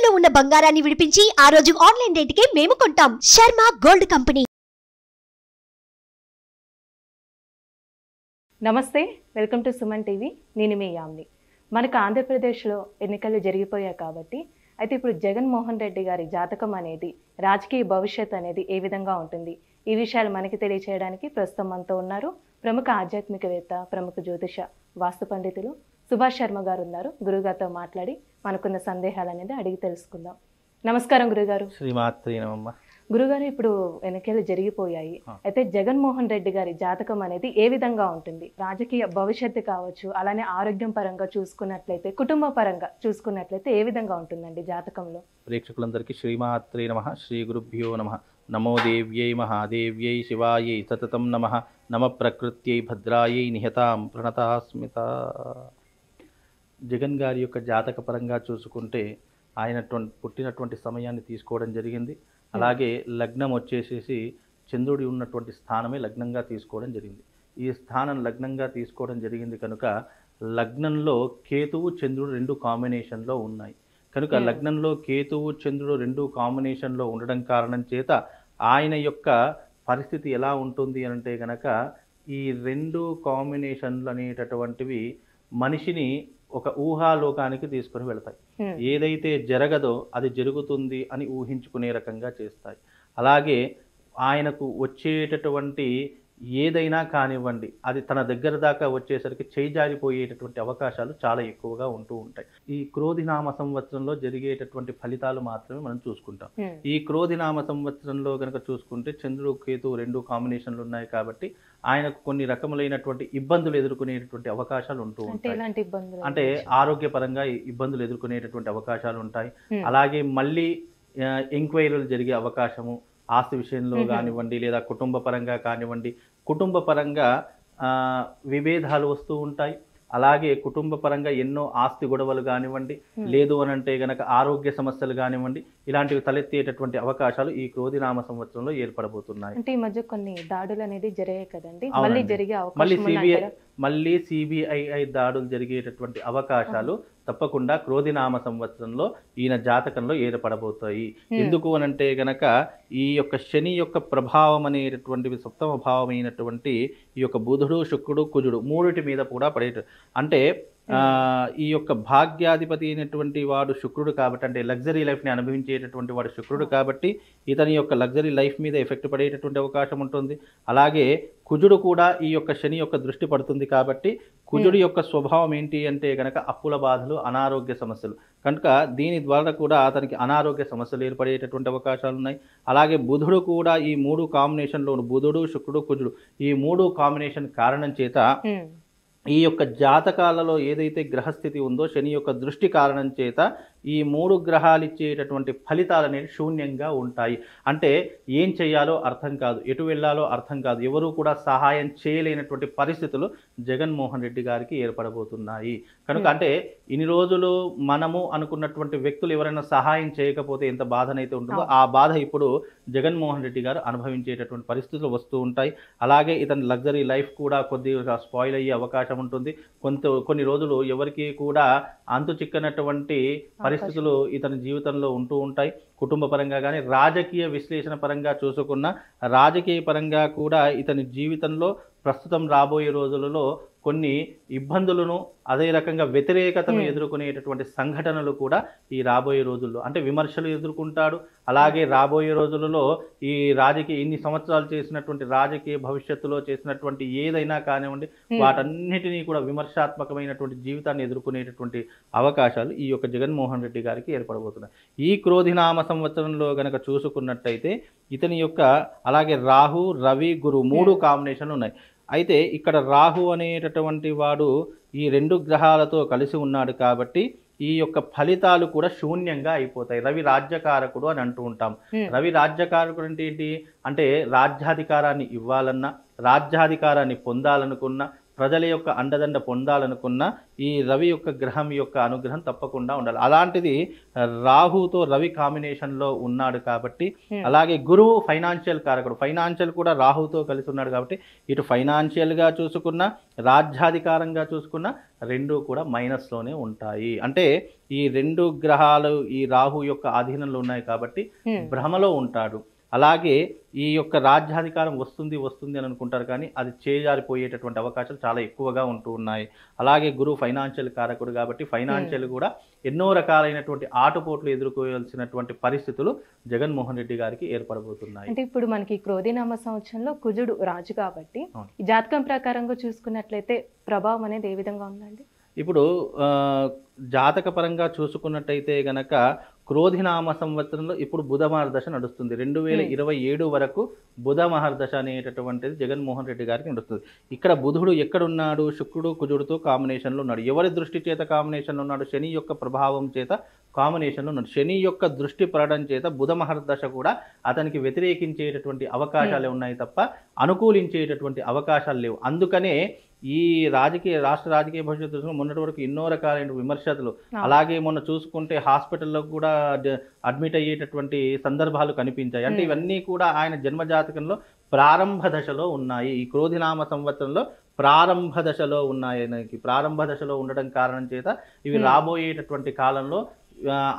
తాకట్టులో ఉన్న బంగారాన్ని విడిపించి ఆ రోజు ఆన్లైన్ రేటుకే మేము కొంటాం. Sharma gold company. నమస్తే, వెల్కమ్ టు సుమన్ టీవీ. నేను మీ యామ్ని. మనకు ఆంధ్రప్రదేశ్లో ఎన్నికలు జరిగిపోయాయి కాబట్టి అయితే ఇప్పుడు జగన్మోహన్ రెడ్డి గారి జాతకం అనేది, రాజకీయ భవిష్యత్ అనేది ఏ విధంగా ఉంటుంది, ఈ విషయాలు మనకి తెలియచేయడానికి ప్రస్తుతం మనతో ఉన్నారు ప్రముఖ ఆధ్యాత్మికవేత్త, ప్రముఖ జ్యోతిష వాస్తు పండితులు సుభాష్ శర్మ గారు ఉన్నారు. గురుగారితో మాట్లాడి మనకున్న సందేహాలు అనేది అడిగి తెలుసుకుందాం. నమస్కారం గురుగారు. శ్రీమాత్రి నమః. గురుగారు, ఇప్పుడు ఎన్నికలు జరిగిపోయాయి, అయితే జగన్మోహన్ రెడ్డి గారి జాతకం అనేది ఏ విధంగా ఉంటుంది? రాజకీయ భవిష్యత్తు కావచ్చు, అలానే ఆరోగ్యం పరంగా చూసుకున్నట్లయితే, కుటుంబ పరంగా చూసుకున్నట్లయితే ఏ విధంగా ఉంటుందండి జాతకంలో? ప్రేక్షకులందరికీ శ్రీమాత్రి నమః. శ్రీ గురుభ్యో నమః. నమో దేవ్యై మహాదేవ్యై శివాయై సతతం నమః. నమ ప్రకృత్యై భద్రాయై నిహతాం ప్రణతాస్మిత. జగన్ గారి యొక్క జాతక పరంగా చూసుకుంటే ఆయన పుట్టినటువంటి సమయాన్ని తీసుకోవడం జరిగింది. అలాగే లగ్నం వచ్చేసేసి చంద్రుడి ఉన్నటువంటి స్థానమే లగ్నంగా తీసుకోవడం జరిగింది. ఈ స్థానం లగ్నంగా తీసుకోవడం జరిగింది కనుక లగ్నంలో కేతువు చంద్రుడు రెండు కాంబినేషన్లో ఉన్నాయి కనుక లగ్నంలో కేతువు చంద్రుడు రెండు కాంబినేషన్లో ఉండడం కారణం చేత ఆయన యొక్క పరిస్థితి ఎలా ఉంటుంది అంటే కనుక ఈ రెండు కాంబినేషన్లు అనేటటువంటివి మనిషిని ఒక ఊహాలోకానికి తీసుకొని వెళతాయి. ఏదైతే జరగదో అది జరుగుతుంది అని ఊహించుకునే రకంగా చేస్తాయి. అలాగే ఆయనకు వచ్చేటటువంటి ఏదైనా కానివ్వండి, అది తన దగ్గర దాకా వచ్చేసరికి చేజారిపోయేటటువంటి అవకాశాలు చాలా ఎక్కువగా ఉంటూ ఉంటాయి. ఈ క్రోధినామ సంవత్సరంలో జరిగేటటువంటి ఫలితాలు మాత్రమే మనం చూసుకుంటాం. ఈ క్రోధినామ సంవత్సరంలో కనుక చూసుకుంటే చంద్రుడు కేతు రెండు కాంబినేషన్లు ఉన్నాయి కాబట్టి ఆయనకు కొన్ని రకములైనటువంటి ఇబ్బందులు ఎదుర్కొనేటటువంటి అవకాశాలు ఉంటూ ఉంటాయి. అంటే ఆరోగ్యపరంగా ఇబ్బందులు ఎదుర్కొనేటటువంటి అవకాశాలు ఉంటాయి. అలాగే మళ్ళీ ఎంక్వైరీలు జరిగే అవకాశము, ఆస్తి విషయంలో కానివ్వండి, లేదా కుటుంబ పరంగా కానివ్వండి, కుటుంబ పరంగా విభేదాలు వస్తూ ఉంటాయి. అలాగే కుటుంబ పరంగా ఎన్నో ఆస్తి గొడవలు కానివ్వండి, లేదు అని అంటే గనక ఆరోగ్య సమస్యలు కానివ్వండి, ఇలాంటివి తలెత్తేటటువంటి అవకాశాలు ఈ క్రోధినామ సంవత్సరంలో ఏర్పడబోతున్నాయి. అంటే ఈ మధ్య కొన్ని దాడులు అనేది జరిగాయి కదండి, మళ్ళీ సిబిఐ దాడులు జరిగేటటువంటి అవకాశాలు తప్పకుండా క్రోధినామ సంవత్సరంలో ఈయన జాతకంలో ఏర్పడబోతాయి. ఎందుకు అనంటే గనక ఈ యొక్క శని యొక్క ప్రభావం అనేటటువంటివి సప్తమ భావమైనటువంటి ఈ యొక్క బుధుడు, శుక్రుడు, కుజుడు మూడిటి మీద కూడా పడేట, అంటే ఈ యొక్క భాగ్యాధిపతి అయినటువంటి వాడు శుక్రుడు కాబట్టి, అంటే లగ్జరీ లైఫ్ని అనుభవించేటటువంటి వాడు శుక్రుడు కాబట్టి ఇతని యొక్క లగ్జరీ లైఫ్ మీద ఎఫెక్ట్ పడేటటువంటి అవకాశం ఉంటుంది. అలాగే కుజుడు కూడా ఈ యొక్క శని యొక్క దృష్టి పడుతుంది కాబట్టి కుజుడు యొక్క స్వభావం ఏంటి అంటే కనుక అప్పుల బాధలు, అనారోగ్య సమస్యలు కనుక దీని ద్వారా కూడా అతనికి అనారోగ్య సమస్యలు ఏర్పడేటటువంటి అవకాశాలు ఉన్నాయి. అలాగే బుధుడు కూడా ఈ మూడు కాంబినేషన్లో బుధుడు, శుక్రుడు, కుజుడు ఈ మూడు కాంబినేషన్ కారణం చేత ఈ యొక్క జాతకాలలో ఏదైతే గ్రహస్థితి ఉందో శని యొక్క దృష్టి కారణం చేత ఈ మూడు గ్రహాలు ఇచ్చేటటువంటి ఫలితాలు అనేవి శూన్యంగా ఉంటాయి. అంటే ఏం చేయాలో అర్థం కాదు, ఎటు వెళ్ళాలో అర్థం కాదు, ఎవరు కూడా సహాయం చేయలేనటువంటి పరిస్థితులు జగన్మోహన్ రెడ్డి గారికి ఏర్పడబోతున్నాయి. కనుక అంటే ఇన్ని రోజులు మనము అనుకున్నటువంటి వ్యక్తులు ఎవరైనా సహాయం చేయకపోతే ఎంత బాధనైతే ఉంటుందో ఆ బాధ ఇప్పుడు జగన్మోహన్ రెడ్డి గారు అనుభవించేటటువంటి పరిస్థితులు వస్తూ ఉంటాయి. అలాగే ఇతని లగ్జరీ లైఫ్ కూడా కొద్దిగా స్పాయిల్ అయ్యే అవకాశం ఉంటుంది. కొన్ని రోజులు ఎవరికి కూడా అంతు చిక్కనటువంటి పరిస్థితులు ఇతని జీవితంలో ఉంటూ ఉంటాయి. కుటుంబ పరంగా కానీ, రాజకీయ విశ్లేషణ పరంగా చూసుకున్న రాజకీయ పరంగా కూడా ఇతని జీవితంలో ప్రస్తుతం రాబోయే రోజులలో కొన్ని ఇబ్బందులను, అదే రకంగా వ్యతిరేకతను ఎదుర్కొనేటటువంటి సంఘటనలు కూడా ఈ రాబోయే రోజుల్లో అంటే విమర్శలు ఎదుర్కొంటాడు. అలాగే రాబోయే రోజులలో ఈ రాజకీయ ఇన్ని సంవత్సరాలు చేసినటువంటి రాజకీయ భవిష్యత్తులో చేసినటువంటి ఏదైనా కానివ్వండి వాటన్నిటినీ కూడా విమర్శాత్మకమైనటువంటి జీవితాన్ని ఎదుర్కొనేటటువంటి అవకాశాలు ఈ యొక్క జగన్మోహన్ రెడ్డి గారికి ఏర్పడబోతున్నాయి. ఈ క్రోధినామ సంవత్సరంలో గనక చూసుకున్నట్టయితే ఇతని యొక్క అలాగే రాహు, రవి, గురు మూడు కాంబినేషన్లు ఉన్నాయి. అయితే ఇక్కడ రాహు అనేటటువంటి వాడు ఈ రెండు గ్రహాలతో కలిసి ఉన్నాడు కాబట్టి ఈ యొక్క ఫలితాలు కూడా శూన్యంగా అయిపోతాయి. రవి రాజ్యకారకుడు అని అంటూ ఉంటాం. రవి రాజ్యకారకుడు అంటే ఏంటి అంటే రాజ్యాధికారాన్ని ఇవ్వాలన్నా, రాజ్యాధికారాన్ని పొందాలనుకున్నా, ప్రజల యొక్క అండదండ పొందాలనుకున్న ఈ రవి యొక్క గ్రహం యొక్క అనుగ్రహం తప్పకుండా ఉండాలి. అలాంటిది రాహుతో రవి కాంబినేషన్లో ఉన్నాడు కాబట్టి, అలాగే గురువు ఫైనాన్షియల్ కారకుడు, ఫైనాన్షియల్ కూడా రాహుతో కలిసి ఉన్నాడు కాబట్టి ఇటు ఫైనాన్షియల్గా చూసుకున్నా రాజ్యాధికారంగా చూసుకున్నా రెండు కూడా మైనస్లోనే ఉంటాయి. అంటే ఈ రెండు గ్రహాలు ఈ రాహు యొక్క ఆధీనంలో ఉన్నాయి కాబట్టి భ్రమలో ఉంటాడు. అలాగే ఈ యొక్క రాజ్యాధికారం వస్తుంది అని అనుకుంటారు కానీ అది చేజారిపోయేటటువంటి అవకాశాలు చాలా ఎక్కువగా ఉంటూ ఉన్నాయి. అలాగే గురువు ఫైనాన్షియల్ కారకుడు కాబట్టి ఫైనాన్షియల్ కూడా ఎన్నో రకాలైనటువంటి ఆటుపోట్లు ఎదుర్కోవాల్సినటువంటి పరిస్థితులు జగన్మోహన్ రెడ్డి గారికి ఏర్పడబోతున్నాయి. అంటే ఇప్పుడు మనకి క్రోధినామ సంవత్సరంలో కుజుడు రాజు కాబట్టి ఈ జాతకం ప్రకారంగా చూసుకున్నట్లయితే ప్రభావం అనేది ఏ విధంగా ఉందండి? ఇప్పుడు జాతక పరంగా చూసుకున్నట్టయితే గనక క్రోధినామ సంవత్సరంలో ఇప్పుడు బుధ మహర్దశ నడుస్తుంది. 2027 వరకు బుధ మహర్దశ అనేటటువంటిది జగన్మోహన్ రెడ్డి గారికి నడుస్తుంది. ఇక్కడ బుధుడు ఎక్కడున్నాడు? శుక్రుడు కుజుడుతో కాంబినేషన్లో ఉన్నాడు. ఎవరి దృష్టి చేత కాంబినేషన్లో ఉన్నాడు? శని యొక్క ప్రభావం చేత కాంబినేషన్లో ఉన్నాడు. శని యొక్క దృష్టి పడడం చేత బుధ మహర్దశ కూడా అతనికి వ్యతిరేకించేటటువంటి అవకాశాలే ఉన్నాయి తప్ప అనుకూలించేటటువంటి అవకాశాలు లేవు. అందుకనే ఈ రాష్ట్ర రాజకీయ భవిష్యత్తు మొన్నటి వరకు ఎన్నో రకాలైన విమర్శలు, అలాగే మొన్న చూసుకుంటే హాస్పిటల్లో కూడా అడ్మిట్ అయ్యేటటువంటి సందర్భాలు కనిపించాయి. అంటే ఇవన్నీ కూడా ఆయన జన్మజాతకంలో ప్రారంభ దశలో ఉన్నాయి. ఈ క్రోధినామ సంవత్సరంలో ప్రారంభ దశలో ఉన్నాయి. ప్రారంభ దశలో ఉండడం కారణం చేత ఇవి రాబోయేటటువంటి కాలంలో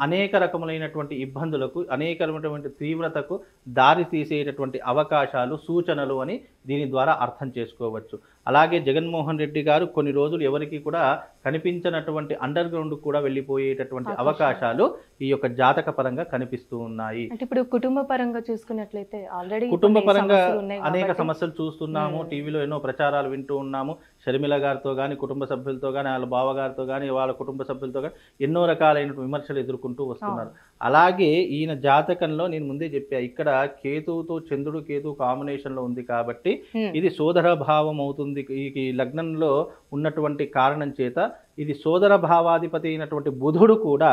అనేక రకములైనటువంటి ఇబ్బందులకు, అనేక రకమైనటువంటి తీవ్రతకు దారి తీసేటటువంటి అవకాశాలు, సూచనలు అని దీని ద్వారా అర్థం చేసుకోవచ్చు. అలాగే జగన్మోహన్ రెడ్డి గారు కొన్ని రోజులు ఎవరికి కూడా కనిపించినటువంటి అండర్ గ్రౌండ్ కూడా వెళ్ళిపోయేటటువంటి అవకాశాలు ఈ యొక్క జాతక పరంగా కనిపిస్తూ ఉన్నాయి. అంటే ఇప్పుడు కుటుంబ పరంగా చూసుకున్నట్లయితే ఆల్రెడీ కుటుంబ పరంగా అనేక సమస్యలు చూస్తున్నాము. టీవీలో ఎన్నో ప్రచారాలు వింటూ ఉన్నాము. షర్మిల గారితో కానీ, కుటుంబ సభ్యులతో కానీ, వాళ్ళ బావగారితో కానీ, వాళ్ళ కుటుంబ సభ్యులతో కానీ ఎన్నో రకాలైన విమర్శలు ఎదుర్కొంటూ వస్తున్నారు. అలాగే ఈయన జాతకంలో నేను ముందే చెప్పా, ఇక్కడ కేతువుతో చంద్రుడు కేతు కాంబినేషన్లో ఉంది కాబట్టి ఇది సోదర భావం అవుతుంది. ఈ లగ్నంలో ఉన్నటువంటి కారణం చేత ఇది సోదర భావాధిపతి అయినటువంటి బుధుడు కూడా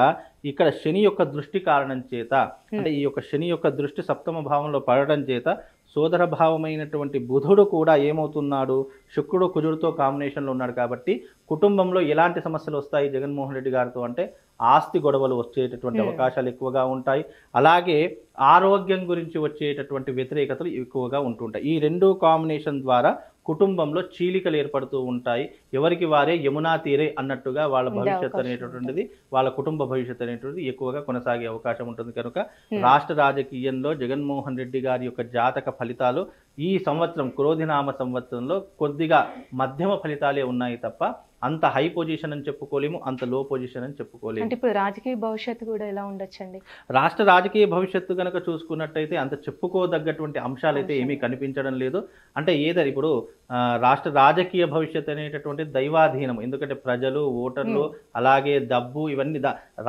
ఇక్కడ శని యొక్క దృష్టి కారణం చేత, అంటే ఈ యొక్క శని యొక్క దృష్టి సప్తమ భావంలో పడడం చేత సోదర భావమైనటువంటి బుధుడు కూడా ఏమవుతున్నాడు? శుక్రుడు కుజుడితో కాంబినేషన్లో ఉన్నాడు కాబట్టి కుటుంబంలో ఎలాంటి సమస్యలు వస్తాయి జగన్మోహన్ రెడ్డి గారితో అంటే ఆస్తి గొడవలు వచ్చేటటువంటి అవకాశాలు ఎక్కువగా ఉంటాయి. అలాగే ఆరోగ్యం గురించి వచ్చేటటువంటి వ్యతిరేకతలు ఎక్కువగా ఉంటుంటాయి. ఈ రెండు కాంబినేషన్ ద్వారా కుటుంబంలో చీలికలు ఏర్పడుతూ ఉంటాయి. ఎవరికి వారే యమునా తీరే అన్నట్టుగా వాళ్ళ భవిష్యత్తు అనేటటువంటిది, వాళ్ళ కుటుంబ భవిష్యత్తు అనేటువంటిది ఎక్కువగా కొనసాగే అవకాశం ఉంటుంది. కనుక రాష్ట్ర రాజకీయంలో జగన్మోహన్ రెడ్డి గారి యొక్క జాతక ఫలితాలు ఈ సంవత్సరం క్రోధినామ సంవత్సరంలో కొద్దిగా మధ్యమ ఫలితాలే ఉన్నాయి తప్ప అంత హై పొజిషన్ అని చెప్పుకోలేము, అంత లో పొజిషన్ అని చెప్పుకోలేము. అంటే ఇప్పుడు రాజకీయ భవిష్యత్తు కూడా ఎలా ఉండొచ్చండి? రాష్ట్ర రాజకీయ భవిష్యత్తు కనుక చూసుకున్నట్టయితే అంత చెప్పుకోదగ్గటువంటి అంశాలు అయితే ఏమీ కనిపించడం లేదు. అంటే ఏదో ఇప్పుడు రాష్ట్ర రాజకీయ భవిష్యత్తు అనేటటువంటి దైవాధీనం. ఎందుకంటే ప్రజలు, ఓటర్లు, అలాగే డబ్బు ఇవన్నీ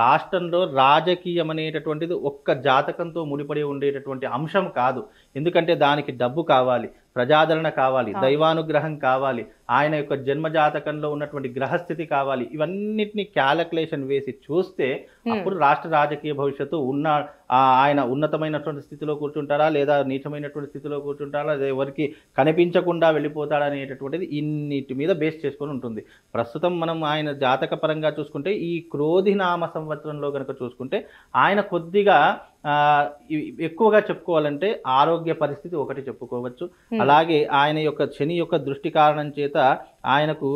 రాష్ట్రంలో రాజకీయం అనేటటువంటిది ఒక్క జాతకంతో ముడిపడి ఉండేటటువంటి అంశం కాదు. ఎందుకంటే దానికి డబ్బు కావాలి, ప్రజాదరణ కావాలి, దైవానుగ్రహం కావాలి, ఆయన యొక్క జన్మజాతకంలో ఉన్నటువంటి గ్రహస్థితి కావాలి. ఇవన్నిటిని క్యాలిక్యులేషన్ వేసి చూస్తే అప్పుడు రాష్ట్ర రాజకీయ భవిష్యత్తు ఆయన ఉన్నతమైనటువంటి స్థితిలో కూర్చుంటారా, లేదా నీచమైనటువంటి స్థితిలో కూర్చుంటారా, లేదా ఎవరికి కనిపించకుండా వెళ్ళిపోతాడా అనేటటువంటిది ఇన్నిటి మీద బేస్ చేసుకొని ఉంటుంది. ప్రస్తుతం మనం ఆయన జాతక పరంగా చూసుకుంటే ఈ క్రోధినామ సంవత్సరంలో కనుక చూసుకుంటే ఆయన కొద్దిగా ఎక్కువగా చెప్పుకోవాలంటే ఆరోగ్య పరిస్థితి ఒకటి చెప్పుకోవచ్చు. అలాగే ఆయన యొక్క శని యొక్క దృష్టి కారణం చేత ఆయనకు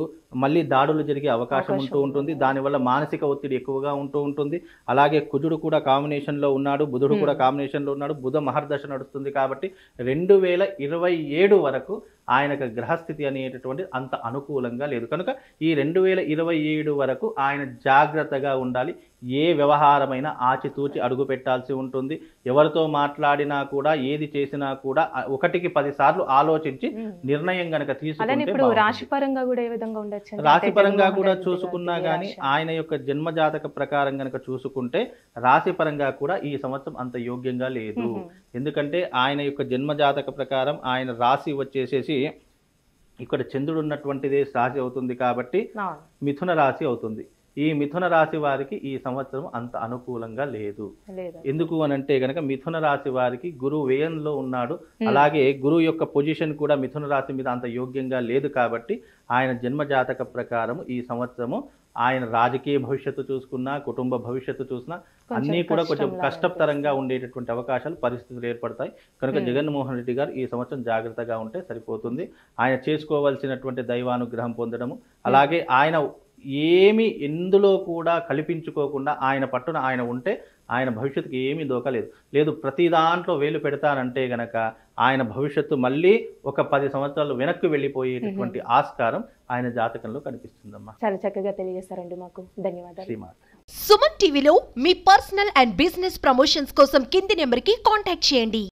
మళ్ళీ దాడులు జరిగే అవకాశం ఉంటూ ఉంటుంది. దానివల్ల మానసిక ఒత్తిడి ఎక్కువగా ఉంటూ ఉంటుంది. అలాగే కుజుడు కూడా కాంబినేషన్లో ఉన్నాడు, బుధుడు కూడా కాంబినేషన్లో ఉన్నాడు. బుధ మహర్దశ నడుస్తుంది కాబట్టి 2027 వరకు ఆయనకు గ్రహస్థితి అనేటటువంటి అంత అనుకూలంగా లేదు. కనుక ఈ 2027 వరకు ఆయన జాగ్రత్తగా ఉండాలి. ఏ వ్యవహారమైనా ఆచితూచి అడుగు పెట్టాల్సి ఉంటుంది. ఎవరితో మాట్లాడినా కూడా, ఏది చేసినా కూడా 1కి 10 సార్లు ఆలోచించి నిర్ణయం గనక తీసుకుంటే రాశిపరంగా కూడా ఏ విధంగా ఉండొచ్చు? రాశిపరంగా కూడా చూసుకున్నా కానీ ఆయన యొక్క జన్మజాతక ప్రకారం గనక చూసుకుంటే రాశిపరంగా కూడా ఈ సంవత్సరం అంత యోగ్యంగా లేదు. ఎందుకంటే ఆయన యొక్క జన్మజాతక ప్రకారం ఆయన రాశి వచ్చేసేసి ఇక్కడ చంద్రుడు ఉన్నటువంటిదే రాశి అవుతుంది కాబట్టి మిథున రాశి అవుతుంది. ఈ మిథున రాశి వారికి ఈ సంవత్సరం అంత అనుకూలంగా లేదు. ఎందుకు అని అంటే గనక మిథున రాశి వారికి గురువు వ్యయంలో ఉన్నాడు. అలాగే గురువు యొక్క పొజిషన్ కూడా మిథున రాశి మీద అంత యోగ్యంగా లేదు కాబట్టి ఆయన జన్మ జాతక ప్రకారం ఈ సంవత్సరము ఆయన రాజకీయ భవిష్యత్తు చూసుకున్నా, కుటుంబ భవిష్యత్తు చూసినా అన్నీ కూడా కొంచెం కష్టతరంగా ఉండేటటువంటి అవకాశాలు, పరిస్థితులు ఏర్పడతాయి. కనుక జగన్మోహన్ రెడ్డి గారు ఈ సంవత్సరం జాగ్రత్తగా ఉంటే సరిపోతుంది. ఆయన చేసుకోవాల్సినటువంటి దైవానుగ్రహం పొందడము, అలాగే ఆయన ఏమి ఎందులో కూడా కల్పించుకోకుండా ఆయన పట్టున ఆయన ఉంటే ఆయన భవిష్యత్తుకి ఏమీ దోకలేదు. ప్రతి దాంట్లో వేలు పెడతానంటే గనక ఆయన భవిష్యత్తు మళ్ళీ ఒక 10 సంవత్సరాలు వెనక్కి వెళ్ళిపోయేటటువంటి ఆస్కారం ఆయన జాతకంలో కనిపిస్తుందమ్మా. చాలా చక్కగా తెలియజేస్తారండి, మాకు ధన్యవాదాలు. శ్రీమాత. సుమన్ టీవీలో మీ పర్సనల్ అండ్ బిజినెస్ ప్రమోషన్స్ కోసం కింది నెంబర్కి కాంటాక్ట్ చేయండి.